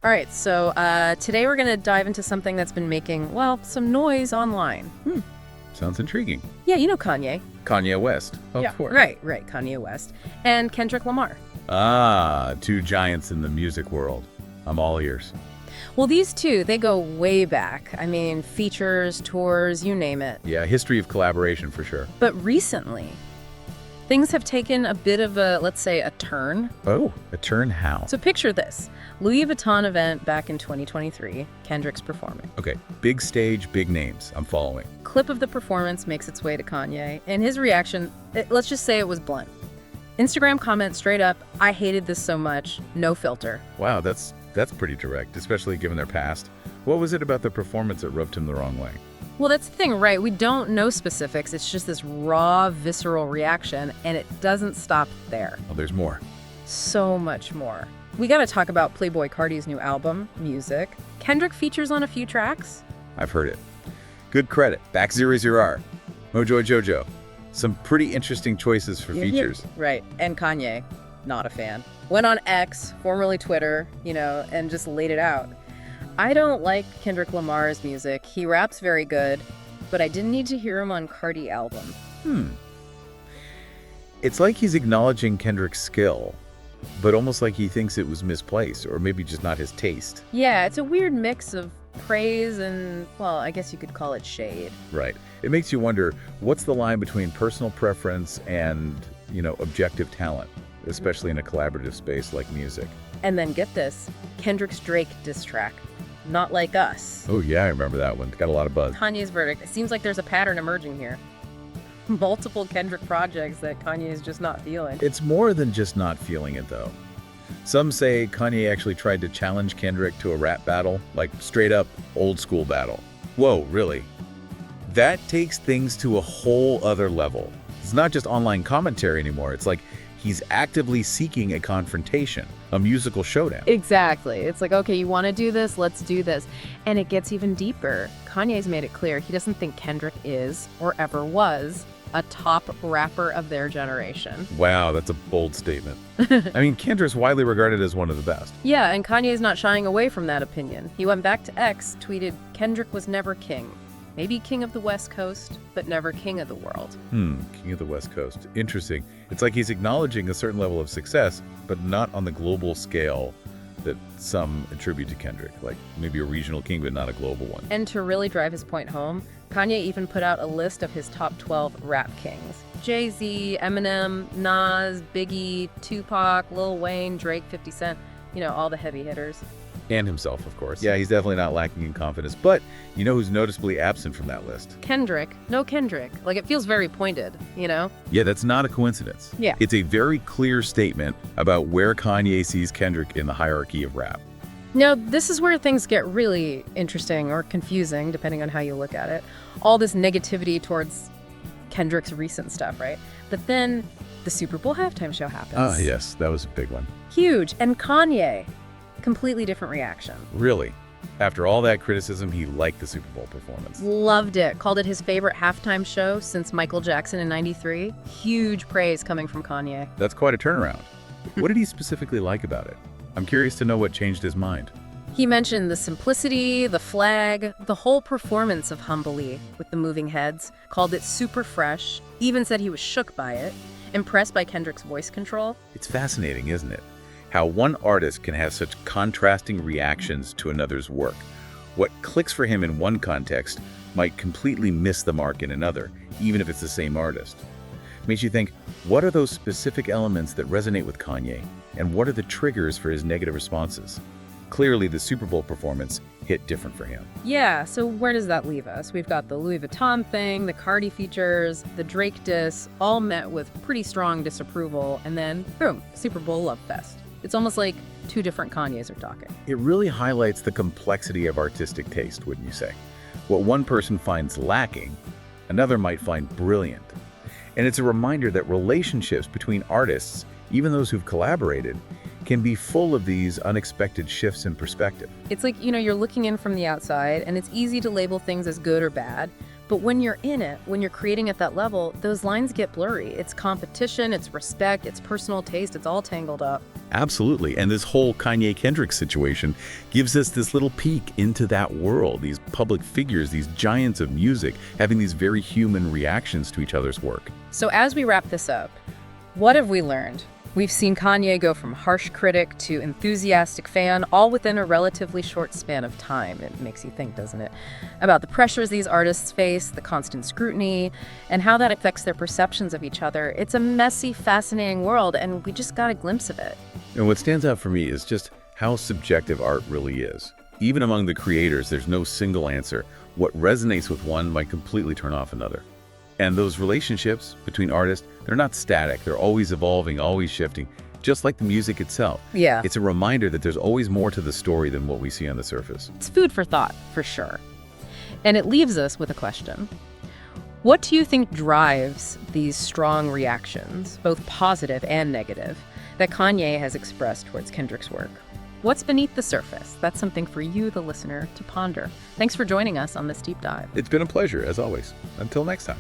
All right, so today we're going to dive into something that's been making, well, some noise online. Sounds intriguing. Yeah, you know Kanye. Kanye West, of Yeah, course. right, Kanye West. And Kendrick Lamar. Ah, two giants in the music world. I'm all ears. Well, these two, they go way back. I mean, features, tours, you name it. Yeah, history of collaboration for sure. But recently, things have taken a bit of a, let's say, a turn. Oh, a turn how? So picture this. Louis Vuitton event back in 2023, Kendrick's performing. Okay, big stage, big names. I'm following. Clip of the performance makes its way to Kanye, and his reaction, let's just say it was blunt. Instagram comment straight up, "I hated this so much, no filter." Wow, that's pretty direct, especially given their past. What was it about the performance that rubbed him the wrong way? Well, that's the thing, right? We don't know specifics. It's just this raw, visceral reaction, and it doesn't stop there. Oh, there's more. So much more. We gotta talk about Playboi Carti's new album, Music. Kendrick features on a few tracks. I've heard it. Good credit. Back 00R. Mojo Jojo. Some pretty interesting choices for features. Right, and Kanye, not a fan. Went on X, formerly Twitter, and just laid it out. I don't like Kendrick Lamar's music. He raps very good, but I didn't need to hear him on Carti album. It's like he's acknowledging Kendrick's skill, but almost like he thinks it was misplaced, or maybe just not his taste. Yeah, it's a weird mix of praise and, well, I guess you could call it shade. Right. It makes you wonder, what's the line between personal preference and, objective talent, especially in a collaborative space like music? And then get this, Kendrick's Drake diss track, Not Like Us. Oh yeah, I remember that one. Got a lot of buzz. Kanye's verdict. It seems like there's a pattern emerging here. Multiple Kendrick projects that Kanye is just not feeling. It's more than just not feeling it, though. Some say Kanye actually tried to challenge Kendrick to a rap battle, like straight up old school battle. Whoa, really? That takes things to a whole other level. It's not just online commentary anymore. It's like he's actively seeking a confrontation, a musical showdown. Exactly. It's like, okay, you want to do this? Let's do this. And it gets even deeper. Kanye's made it clear he doesn't think Kendrick is, or ever was, a top rapper of their generation. Wow, that's a bold statement. I mean, Kendrick's widely regarded as one of the best. Yeah, and Kanye's not shying away from that opinion. He went back to X, tweeted, "Kendrick was never king. Maybe king of the West Coast, but never king of the world." King of the West Coast. Interesting. It's like he's acknowledging a certain level of success, but not on the global scale that some attribute to Kendrick, like maybe a regional king, but not a global one. And to really drive his point home, Kanye even put out a list of his top 12 rap kings. Jay-Z, Eminem, Nas, Biggie, Tupac, Lil Wayne, Drake, 50 Cent, all the heavy hitters. And himself, of course. Yeah, he's definitely not lacking in confidence, but you know who's noticeably absent from that list? Kendrick. No Kendrick. Like, it feels very pointed, Yeah, that's not a coincidence. Yeah. It's a very clear statement about where Kanye sees Kendrick in the hierarchy of rap. Now, this is where things get really interesting or confusing, depending on how you look at it. All this negativity towards Kendrick's recent stuff, right? But then the Super Bowl halftime show happens. Ah, yes, that was a big one. Huge. And Kanye, completely different reaction. Really? After all that criticism, he liked the Super Bowl performance. Loved it. Called it his favorite halftime show since Michael Jackson in '93. Huge praise coming from Kanye. That's quite a turnaround. What did he specifically like about it? I'm curious to know what changed his mind. He mentioned the simplicity, the flag, the whole performance of Humbly with the moving heads, called it super fresh, even said he was shook by it, impressed by Kendrick's voice control. It's fascinating, isn't it? How one artist can have such contrasting reactions to another's work. What clicks for him in one context might completely miss the mark in another, even if it's the same artist. Makes you think, what are those specific elements that resonate with Kanye, and what are the triggers for his negative responses? Clearly, the Super Bowl performance hit different for him. Yeah, so where does that leave us? We've got the Louis Vuitton thing, the Carti features, the Drake diss, all met with pretty strong disapproval, and then, boom, Super Bowl love fest. It's almost like two different Kanyes are talking. It really highlights the complexity of artistic taste, wouldn't you say? What one person finds lacking, another might find brilliant. And it's a reminder that relationships between artists, even those who've collaborated, can be full of these unexpected shifts in perspective. It's like, you're looking in from the outside, and it's easy to label things as good or bad, But when you're in it, when you're creating at that level, those lines get blurry. It's competition, it's respect, it's personal taste, it's all tangled up. Absolutely. And this whole Kanye Kendrick situation gives us this little peek into that world, these public figures, these giants of music, having these very human reactions to each other's work. So as we wrap this up, what have we learned? We've seen Kanye go from harsh critic to enthusiastic fan, all within a relatively short span of time. It makes you think, doesn't it? About the pressures these artists face, the constant scrutiny, and how that affects their perceptions of each other. It's a messy, fascinating world, and we just got a glimpse of it. And what stands out for me is just how subjective art really is. Even among the creators, there's no single answer. What resonates with one might completely turn off another. And those relationships between artists, they're not static. They're always evolving, always shifting, just like the music itself. Yeah. It's a reminder that there's always more to the story than what we see on the surface. It's food for thought, for sure. And it leaves us with a question. What do you think drives these strong reactions, both positive and negative, that Kanye has expressed towards Kendrick's work? What's beneath the surface? That's something for you, the listener, to ponder. Thanks for joining us on this deep dive. It's been a pleasure, as always. Until next time.